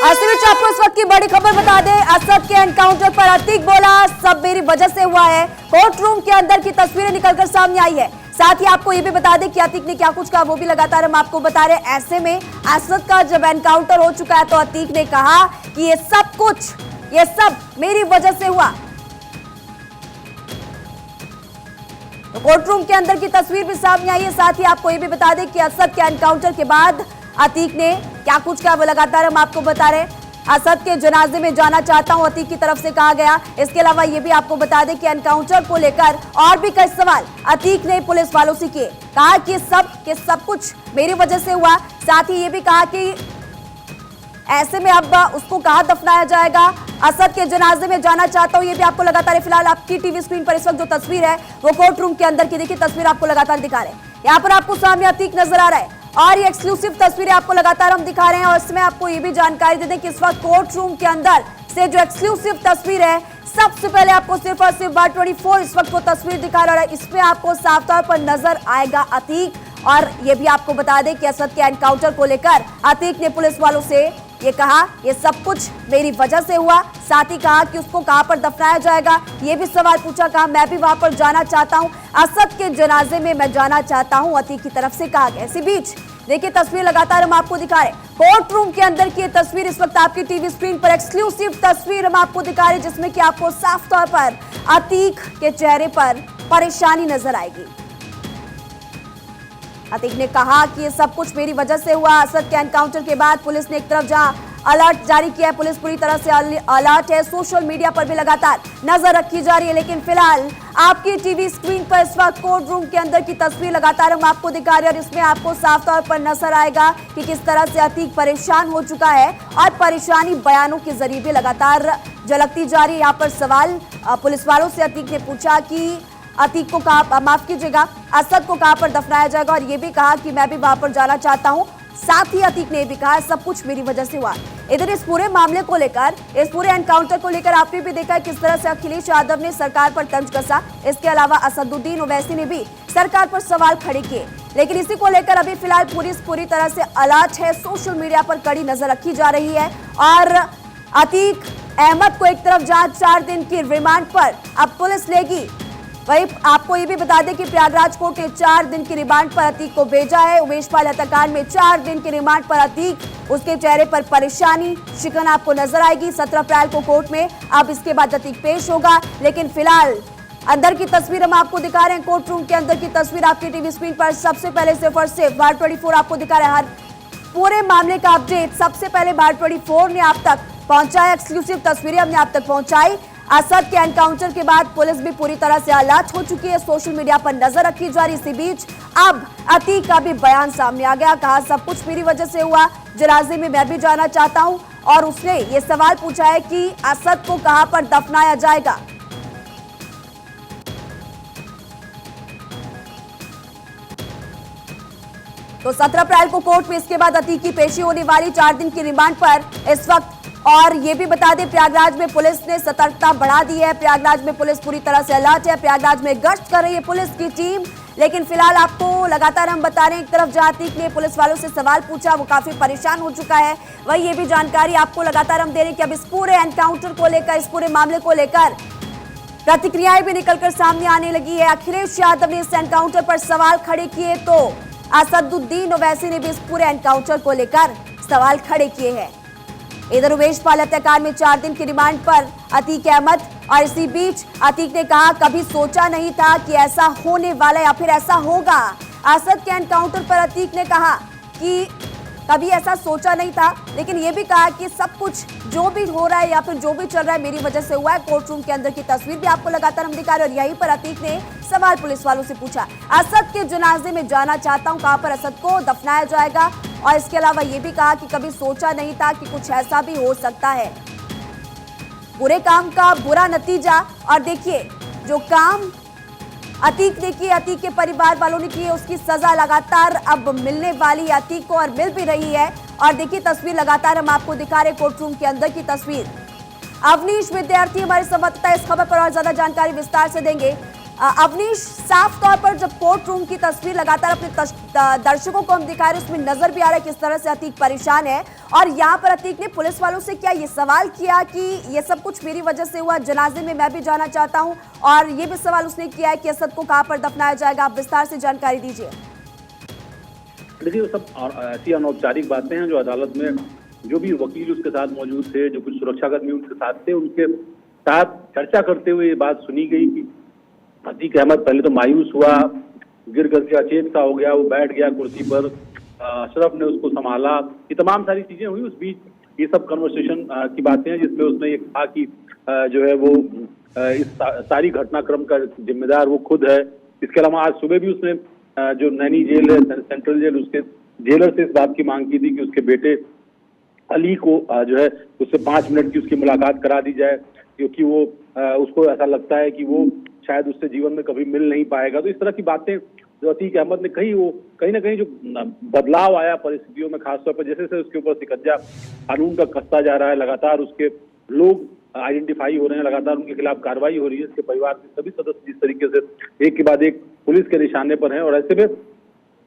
ऐसे में आपको इस वक्त की बड़ी खबर बता दें, असद के एनकाउंटर पर अतीक बोला सब मेरी वजह से हुआ है। कोर्ट रूम के अंदर की तस्वीरें निकलकर सामने आई है। साथ ही आपको ये भी बता दें कि अतीक ने क्या कुछ कहा वो भी लगातार हम आपको बता रहे हैं। ऐसे में असद का जब एनकाउंटर हो चुका है तो अतीक ने कहा कि ये सब मेरी वजह से हुआ। तो कोर्ट रूम के अंदर की तस्वीर भी सामने आई है। साथ ही आपको ये भी बता दें कि असद के एनकाउंटर के बाद अतीक ने क्या कुछ कहा वो लगातार हम आपको बता रहे हैं। असद के जनाजे में जाना चाहता हूं, अतीक की तरफ से कहा गया। इसके अलावा ये भी आपको बता दें कि एनकाउंटर को लेकर और भी कई सवाल अतीक ने पुलिस वालों से किए। कहा कि सब कुछ मेरी वजह से हुआ। साथ ही ये भी कहा कि ऐसे में अब उसको कहां दफनाया जाएगा। असद के जनाजे में जाना चाहता हूं, ये भी आपको लगातार फिलहाल आपकी टीवी स्क्रीन पर इस वक्त जो तस्वीर है वो कोर्ट रूम के अंदर की देखिए तस्वीर आपको लगातार दिखा रहे हैं। यहाँ पर आपको सामने अतीक नजर आ रहा है और ये एक्सक्लूसिव तस्वीरें आपको लगातार हम दिखा रहे हैं। और इसमें आपको ये भी जानकारी दे दें कि इस वक्त कोर्ट रूम के अंदर से जो एक्सक्लूसिव तस्वीर है, सबसे पहले आपको सिर्फ और सिर्फ बार 24 इस वक्त वो तस्वीर दिखा रहा है। इसमें आपको साफ तौर पर नजर आएगा अतीक। और ये भी आपको बता दें कि असद के एनकाउंटर को लेकर अतीक ने पुलिस वालों से ये कहा ये सब कुछ मेरी वजह से हुआ। साथ ही कहा कि उसको कहां पर दफनाया जाएगा, ये भी सवाल पूछा। कहा मैं भी वहां पर जाना चाहता हूं, असद के जनाजे में मैं जाना चाहता हूं, अतीक की तरफ से कहा गया। इसी बीच देखिए तस्वीर लगातार हम आपको दिखा रहे हैं। कोर्ट रूम के अंदर की तस्वीर इस वक्त आपकी टीवी स्क्रीन पर एक्सक्लूसिव तस्वीर हम आपको दिखा रहे हैं, जिसमें कि आपको साफ तौर पर अतीक के चेहरे पर परेशानी नजर आएगी। अतीक ने कहा कि ये सब कुछ मेरी वजह से हुआ। असद के एनकाउंटर के बाद पुलिस ने एक तरफ जहां अलर्ट जारी किया है, पुलिस पूरी तरह से अलर्ट है। सोशल मीडिया पर भी लगातार नजर रखी जा रही है। लेकिन फिलहाल आपकी टीवी स्क्रीन पर इस वक्त कोर्ट रूम के अंदर की तस्वीर लगातार हम आपको दिखा रहे हैं और इसमें आपको साफ तौर पर नजर आएगा कि किस तरह से अतीक परेशान हो चुका है और परेशानी बयानों के जरिए भी लगातार झलकती जा रही है। यहाँ पर सवाल पुलिस वालों से अतीक ने पूछा कि अतीक को कहा, माफ कीजिएगा, असद को कहां पर दफनाया जाएगा और ये भी कहा कि मैं भी वहां पर जाना चाहता हूं। साथ ही अतीक ने भी कहा सब कुछ मेरी वजह से हुआ। इधर इस पूरे मामले को लेकर, इस पूरे एनकाउंटर को लेकर आपने भी देखा है किस तरह से अखिलेश यादव ने सरकार पर तंज कसा। इसके अलावा असदुद्दीन ओवैसी ने भी सरकार पर सवाल खड़े किए। लेकिन इसी को लेकर अभी फिलहाल पुलिस पूरी तरह से अलर्ट है। सोशल मीडिया पर कड़ी नजर रखी जा रही है और अतीक अहमद को एक तरफ जहां 4 दिन की रिमांड पर अब पुलिस लेगी, वही आपको ये भी बता दें कि प्रयागराज कोर्ट ने 4 दिन की रिमांड पर अतीक को भेजा है। उमेश पाल हत्याकांड में 4 दिन की रिमांड पर अतीक, उसके चेहरे पर परेशानी, शिकन आपको नजर आएगी। 17 अप्रैल को कोर्ट में अब इसके बाद अतीक पेश होगा। लेकिन फिलहाल अंदर की तस्वीर हम आपको दिखा रहे हैं। कोर्ट रूम के अंदर की तस्वीर आपकी टीवी स्क्रीन पर सबसे पहले सिर्फ और सिर्फ बार 24 आपको दिखा रहे हैं। हर पूरे मामले का अपडेट सबसे पहले बार 24 ने आप तक पहुंचाया। एक्सक्लूसिव तस्वीरें हमने आप तक पहुंचाई। असद के एनकाउंटर के बाद पुलिस भी पूरी तरह से अलर्ट हो चुकी है। सोशल मीडिया पर नजर रखी जा रही। इसी बीच अब अतीक का भी बयान सामने आ गया। कहा सब कुछ मेरी वजह से हुआ, जनाजे में मैं भी जाना चाहता हूं। और उसने ये सवाल पूछा है कि असद को कहां पर दफनाया जाएगा। तो 17 अप्रैल को कोर्ट में इसके बाद अतीक की पेशी होने वाली 4 दिन की रिमांड पर इस वक्त। और ये भी बता दें प्रयागराज में पुलिस ने सतर्कता बढ़ा दी है। प्रयागराज में पुलिस पूरी तरह से अलर्ट है। प्रयागराज में गश्त कर रही है पुलिस की टीम। लेकिन फिलहाल आपको लगातार हम बता रहे हैं, एक तरफ जहां अतीक ने पुलिस वालों से सवाल पूछा, वो काफी परेशान हो चुका है। वही ये भी जानकारी आपको लगातार हम दे रहे हैं कि अब इस पूरे एनकाउंटर को लेकर, इस पूरे मामले को लेकर प्रतिक्रियाएं भी निकलकर सामने आने लगी है। अखिलेश यादव ने इस एनकाउंटर पर सवाल खड़े किए तो असदुद्दीन ओवैसी ने भी इस पूरे एनकाउंटर को लेकर सवाल खड़े किए हैं। इधर उमेश पाल हत्याकांड में 4 दिन की रिमांड पर अतीक अहमद। और इसी बीच अतीक ने कहा कभी सोचा नहीं था कि ऐसा होने वाला या फिर ऐसा होगा। असद के एनकाउंटर पर अतीक ने कहा कि कभी ऐसा सोचा नहीं था, लेकिन यह भी कहा कि सब कुछ जो भी हो रहा है या फिर जो भी चल रहा है मेरी वजह से हुआ है। कोर्ट रूम के अंदर की तस्वीर भी आपको लगातार हम दिखा रहे हैं। और यहीं पर अतीक ने सवाल पुलिस वालों से पूछा, असद के जनाजे में जाना चाहता हूं, कहां पर असद को दफनाया जाएगा। और इसके अलावा यह भी कहा कि कभी सोचा नहीं था कि कुछ ऐसा भी हो सकता है। बुरे काम का बुरा नतीजा। और देखिए जो काम अतीक ने किए, अतीक के परिवार वालों ने किए, उसकी सजा लगातार अब मिलने वाली है अतीक को और मिल भी रही है। और देखिए तस्वीर लगातार हम आपको दिखा रहे कोर्ट रूम के अंदर की तस्वीर। अवनीश विद्यार्थी हमारे संवाददाता इस खबर पर और ज्यादा जानकारी विस्तार से देंगे। अवनीश, साफ तौर पर जब कोर्ट रूम की तस्वीर लगातार अपने दर्शकों को हम दिखा रहे हैं, उसमें नजर भी आ रहा है किस तरह से अतीक परेशान है। और यहाँ पर अतीक ने पुलिस वालों से क्या ये सवाल किया कि ये सब कुछ मेरी वजह से हुआ, जनाजे में मैं भी जाना चाहता हूँ, और ये भी सवाल उसने किया है कि असद को कहाँ पर दफनाया जाएगा। आप विस्तार से जानकारी दीजिए। देखिए, वो सब ऐसी अनौपचारिक बातें हैं जो अदालत में जो भी वकील उसके साथ मौजूद थे, जो कुछ सुरक्षाकर्मी उनके साथ थे, उनके साथ चर्चा करते हुए ये बात सुनी गई कि अतीक अहमद पहले तो मायूस हुआ, गिर करके अचेत सा हो गया, वो बैठ गया कुर्सी पर, अशरफ ने उसको संभाला, ये तमाम सारी चीजें हुई। उस बीच ये सब कन्वर्सेशन की बातें हैं जिसमें उसने ये कहा कि जो है वो इस सारी घटनाक्रम का जिम्मेदार वो खुद है। इसके अलावा आज सुबह भी उसने जो नैनी जेल है, सेंट्रल जेल, उसके जेलर से इस बात की मांग की थी कि उसके बेटे अली को जो है उससे 5 मिनट की उसकी मुलाकात करा दी जाए, क्योंकि वो उसको ऐसा लगता है कि वो शायद उससे जीवन में कभी मिल नहीं पाएगा। तो इस तरह की बातें जो अतीक अहमद ने कही, वो कहीं ना कहीं जो बदलाव आया परिस्थितियों में, खासतौर पर जैसे जैसे उसके ऊपर शिकंजा कानून का कसता जा रहा है, लगातार उसके लोग आइडेंटिफाई हो रहे हैं, लगातार उनके खिलाफ कार्रवाई हो रही है, उसके परिवार के सभी सदस्य जिस तरीके से एक के बाद एक पुलिस के निशाने पर हैं, और ऐसे में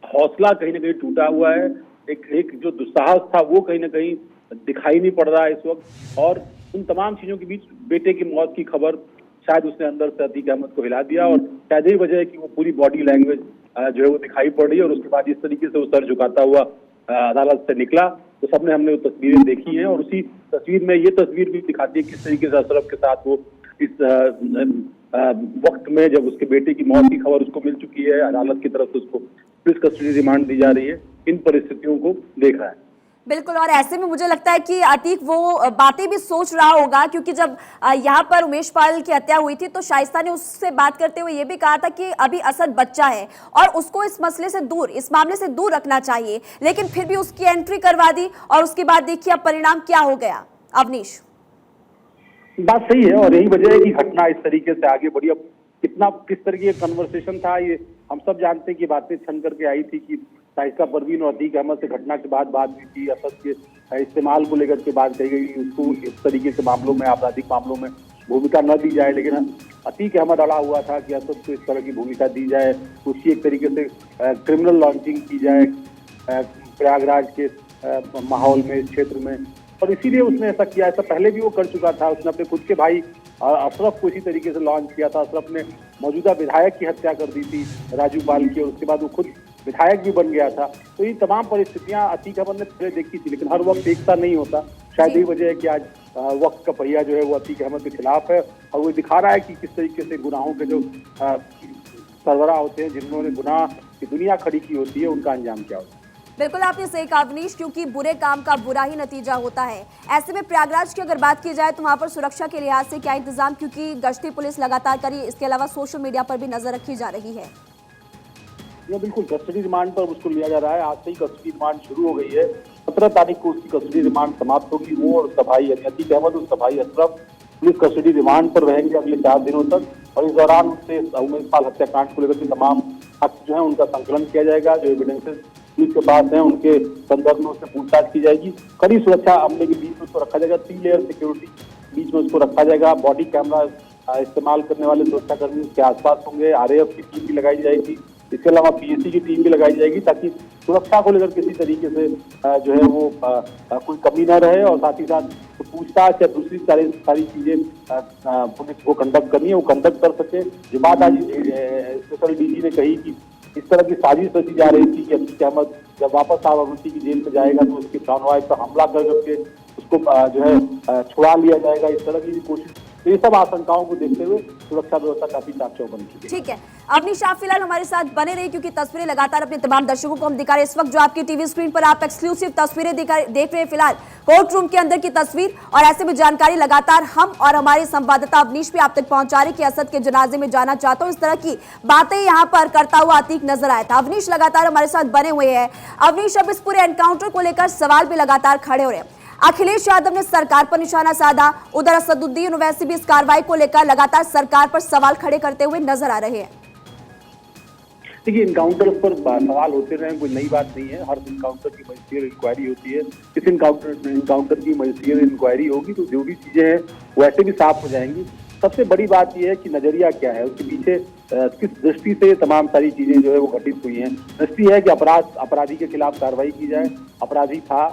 हौसला कहीं ना कहीं टूटा हुआ है। एक जो दुस्साहस था वो कहीं ना कहीं दिखाई नहीं पड़ रहा है इस वक्त। और उन तमाम चीजों के बीच बेटे की मौत की खबर शायद उसने अंदर से अतीक अहमद को हिला दिया, और शायद यही वजह है कि वो पूरी बॉडी लैंग्वेज जो है वो दिखाई पड़ रही है। और उसके बाद इस तरीके से वो सर झुकाता हुआ अदालत से निकला, तो सबने हमने वो तस्वीरें देखी हैं, और उसी तस्वीर में ये तस्वीर भी दिखाती है किस तरीके से अशरफ के साथ वो इस वक्त में, जब उसके बेटे की मौत की खबर उसको मिल चुकी है, अदालत की तरफ से उसको पुलिस कस्टडी रिमांड दी जा रही है, इन परिस्थितियों को देख रहा है। बिल्कुल, और ऐसे में मुझे लगता है कि अतीक वो बातें भी सोच रहा होगा, क्योंकि जब यहाँ पर उमेश पाल की हत्या हुई थी तो शाइस्ता ने उससे बात करते हुए ये भी कहा था कि अभी असद बच्चा है और उसको इस मसले से दूर, इस मामले से दूर रखना चाहिए, लेकिन फिर भी उसकी एंट्री करवा दी, और उसके बाद देखिए अब परिणाम क्या हो गया। अवनीश, बात सही है, और यही वजह है कि घटना इस तरीके से आगे बढ़ी। अब किस तरह की कन्वर्सेशन था, ये हम सब जानते हैं कि बातें छन करके आई थी कि शाइस्ता परवीन और अतीक अहमद से घटना के बाद बात हुई थी, असद के इस्तेमाल को लेकर के बात कही गई, उसको इस तरीके के मामलों में, आपराधिक मामलों में भूमिका न दी जाए, लेकिन अतीक अहमद अड़ा हुआ था कि असद को इस तरह की भूमिका दी जाए, उसकी एक तरीके से क्रिमिनल लॉन्चिंग की जाए प्रयागराज के माहौल में, इस क्षेत्र में, और इसीलिए उसने ऐसा किया। ऐसा पहले भी वो कर चुका था, उसने अपने खुद के भाई अशरफ को इसी तरीके से लॉन्च किया था। अशरफ ने मौजूदा विधायक की हत्या कर दी थी, राजू पाल की, और उसके बाद वो खुद विधायक भी बन गया था। तो ये तमाम परिस्थितियां अतीक अहमद ने पहले देखी थी, लेकिन हर वक्त एक सा नहीं होता। शायद यही वजह है कि आज वक्त का पहिया जो है वो अतीक अहमद के खिलाफ है, और वो दिखा रहा है कि किस तरीके से गुनाहों के जो सरबराह होते हैं, जिन्होंने गुनाह की दुनिया खड़ी की होती है, उनका अंजाम क्या होता है। बिल्कुल आपने सही कहा अवनीश, क्योंकि बुरे काम का बुरा ही नतीजा होता है। ऐसे में प्रयागराज की अगर बात की जाए तो वहां पर सुरक्षा के लिहाज से क्या इंतजाम, क्योंकि गश्ती पुलिस लगातार करी, इसके अलावा सोशल मीडिया पर भी नजर रखी जा रही है। ये बिल्कुल कस्टडी रिमांड पर उसको लिया जा रहा है। आज से ही कस्टडी रिमांड शुरू हो गई है, 17 तारीख को उसकी कस्टडी रिमांड समाप्त होगी। वो और उसका भाई अतीक अहमद, उसका भाई अशरफ पुलिस कस्टडी रिमांड पर रहेंगे अगले 4 दिनों तक, और इस दौरान उससे उमेश पाल हत्याकांड को लेकर के तमाम साक्ष्य जो है उनका संकलन किया जाएगा। जो एविडेंसेस पुलिस के पास है उनके संदर्भ में उससे पूछताछ की जाएगी। कड़ी सुरक्षा अमले के बीच में उसको रखा जाएगा, 3 लेयर सिक्योरिटी बीच में उसको रखा जाएगा। बॉडी कैमरा इस्तेमाल करने वाले सुरक्षाकर्मी उसके आसपास होंगे, RAF की टीम भी लगाई जाएगी, इसके अलावा PSC की टीम भी लगाई जाएगी, ताकि सुरक्षा को लेकर किसी तरीके से जो है वो कोई कमी न रहे। और साथ ही साथ तो पूछताछ या दूसरी सारी चीजें पुलिस को कंडक्ट करनी है, वो कंडक्ट कर सके। जो बात आज स्पेशल DG ने कही कि इस तरह की साजिश रची जा रही थी कि अतीक अहमद जब वापस साबरमती की जेल में जाएगा तो उसके कॉन्वॉय पर हमला करके उसको जो है छुड़ा लिया जाएगा, इस तरह की भी कोशिश। तो ये सब आशंकाओं को देखते हुए सुरक्षा व्यवस्था काफी चाक चौबंद की। ठीक है, अवनीश आप फिलहाल हमारे साथ बने रही, क्योंकि तस्वीरें लगातार अपने तमाम दर्शकों को हम दिखा रहे हैं। इस वक्त जो आपकी टीवी स्क्रीन पर आप एक्सक्लूसिव तस्वीरें देख रहे हैं, फिलहाल कोर्ट रूम के अंदर की तस्वीर, और ऐसे में जानकारी लगातार हम और हमारे संवाददाता अवनीश भी आप तक पहुंचा रहे कि असद के जनाजे में जाना चाहता हूं, इस तरह की बातें यहां पर करता हुआ अतीक नजर आया था। अवनीश लगातार हमारे साथ बने हुए हैं। अवनीश, अब इस पूरे एनकाउंटर को लेकर सवाल भी लगातार खड़े हो रहे हैं। अखिलेश यादव ने सरकार पर निशाना साधा, उधर असदुद्दीन ओवैसी भी इस कार्रवाई को लेकर लगातार सरकार पर सवाल खड़े करते हुए नजर आ रहे हैं। देखिए, इनकाउंटर पर सवाल होते रहे, कोई नई बात नहीं है। हर इनकाउंटर की मजिस्ट्रियल इंक्वायरी होती है। इस इनकाउंटर की मजिस्ट्रियल इंक्वायरी होगी तो जो भी चीजें हैं वैसे भी साफ हो जाएंगी। सबसे बड़ी बात यह है कि नजरिया क्या है, उसके पीछे किस दृष्टि से तमाम सारी चीजें जो है वो घटित हुई हैं। दृष्टि है कि अपराधी के खिलाफ कार्रवाई की जाए। अपराधी था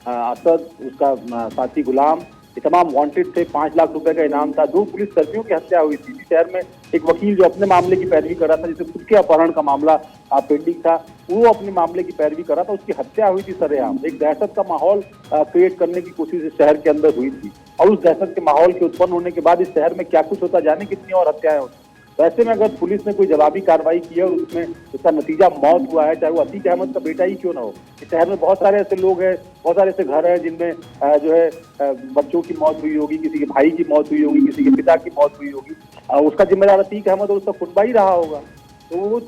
असद, उसका साथी गुलाम, ये तमाम वांटेड थे। 5 लाख रुपए का इनाम था। 2 पुलिस कर्मियों की हत्या हुई थी। इसी शहर में एक वकील जो अपने मामले की पैरवी कर रहा था, जिसे खुद के अपहरण का मामला पेंडिंग था, वो अपने मामले की पैरवी कर रहा था, उसकी हत्या हुई थी सरेआम। एक दहशत का माहौल क्रिएट करने की कोशिश इस शहर के अंदर हुई थी, और उस दहशत के माहौल के उत्पन्न होने के बाद इस शहर में क्या कुछ होता, जाने कितनी और हत्याएं होती। वैसे में अगर पुलिस ने कोई जवाबी कार्रवाई की है और उसमें इसका नतीजा मौत हुआ है, चाहे वो अतीक अहमद का बेटा ही क्यों ना हो। इस शहर में बहुत सारे ऐसे लोग हैं, बहुत सारे ऐसे घर हैं जिनमें जो है बच्चों की मौत हुई होगी, किसी के भाई की मौत हुई होगी, किसी के पिता की मौत हुई होगी। उसका जिम्मेदार अतीक अहमद और उसका कुटुंबा ही रहा होगा। तो वो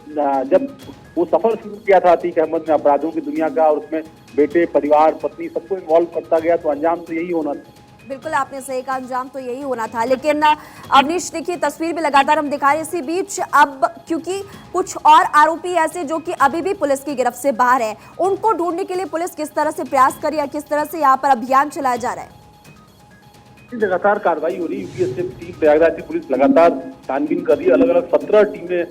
जब वो सफर शुरू किया था अतीक अहमद ने अपराधों की दुनिया का, और उसमें बेटे, परिवार, पत्नी सबको इन्वॉल्व करता गया, तो अंजाम तो यही होना था। बिल्कुल आपने सही कहा, अंजाम तो यही होना था। लेकिन अवनीश देखिए, तस्वीर भी लगातार हम दिखा रहे हैं। इसी बीच अब क्योंकि कुछ और आरोपी ऐसे जो कि अभी भी पुलिस की गिरफ्त से बाहर है, उनको ढूंढने के लिए पुलिस किस तरह से प्रयास कर रही है, किस तरह से यहाँ पर अभियान चलाया जा रहा है? लगातार कार्रवाई हो रही है। यूपीएससी टीम, प्रयागराज की पुलिस लगातार छानबीन कर रही है। अलग अलग 17 टीमें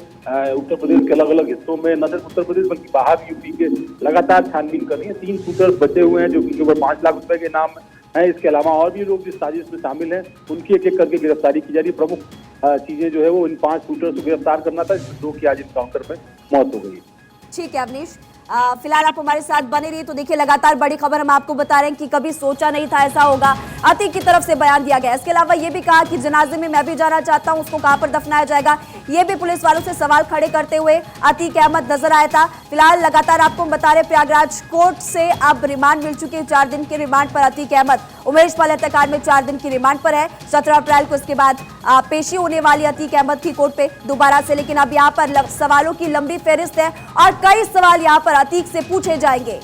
उत्तर प्रदेश के अलग अलग हिस्सों में, न सिर्फ उत्तर प्रदेश बल्कि बाहर भी यूपी के लगातार छानबीन कर रही है। 3 शूटर्स बचे हुए हैं जो उनके ऊपर 5 लाख रुपए के इनाम है। इसके अलावा और भी लोग जिस साजिश में शामिल हैं, उनकी एक एक करके गिरफ्तारी की जा रही है। प्रमुख चीजें जो है वो इन 5 शूटर्स को गिरफ्तार करना था, इसमें 2 की आज इनकाउंटर में मौत हो गई। ठीक है अवनीश, फिलहाल आप हमारे साथ बने रहिए। तो देखिए, लगातार बड़ी खबर हम आपको बता रहे हैं कि कभी सोचा नहीं था ऐसा होगा। अतीक की तरफ से बयान दिया गया। इसके अलावा ये भी कहा कि जनाजे में मैं भी जाना चाहता हूं, उसको कहां पर दफनाया जाएगा, ये भी पुलिस वालों से सवाल खड़े करते हुए अतीक अहमद नजर आया था। फिलहाल लगातार आपको हम बता रहे, प्रयागराज कोर्ट से अब रिमांड मिल चुकी है। 4 दिन के रिमांड पर अतीक अहमद उमेश पाल हत्याकांड में 4 दिन की रिमांड पर है। 17 अप्रैल को इसके बाद पेशी होने वाली अतीक अहमद की कोर्ट पे दोबारा से। लेकिन अब यहाँ पर सवालों की लंबी फहरिस्त है और कई सवाल यहाँ पर अतीक से पूछे जाएंगे।